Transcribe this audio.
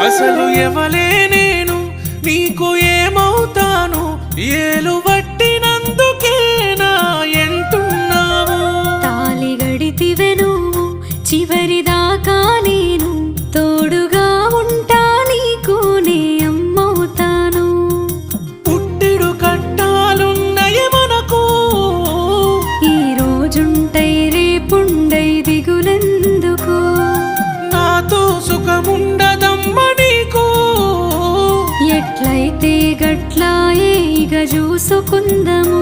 అసలు ఎవలే నేను నీకు ఏమవుతాను ఏలు పట్టినందుకేనా ఎంటున్నావు తాలి గడితివె నువ్వు చివరిదాకా నేను తోడుగా ఉంటా నీకు నే అమ్మవుతాను పుట్టిడు కట్టాలున్నయ మనకు ఈ రోజుంటై రేపుండై దిగులెందుకు నాతో సుఖముండదమ్మ నీకు ఎట్లయితే గట్లాయే ఇక చూసుకుందము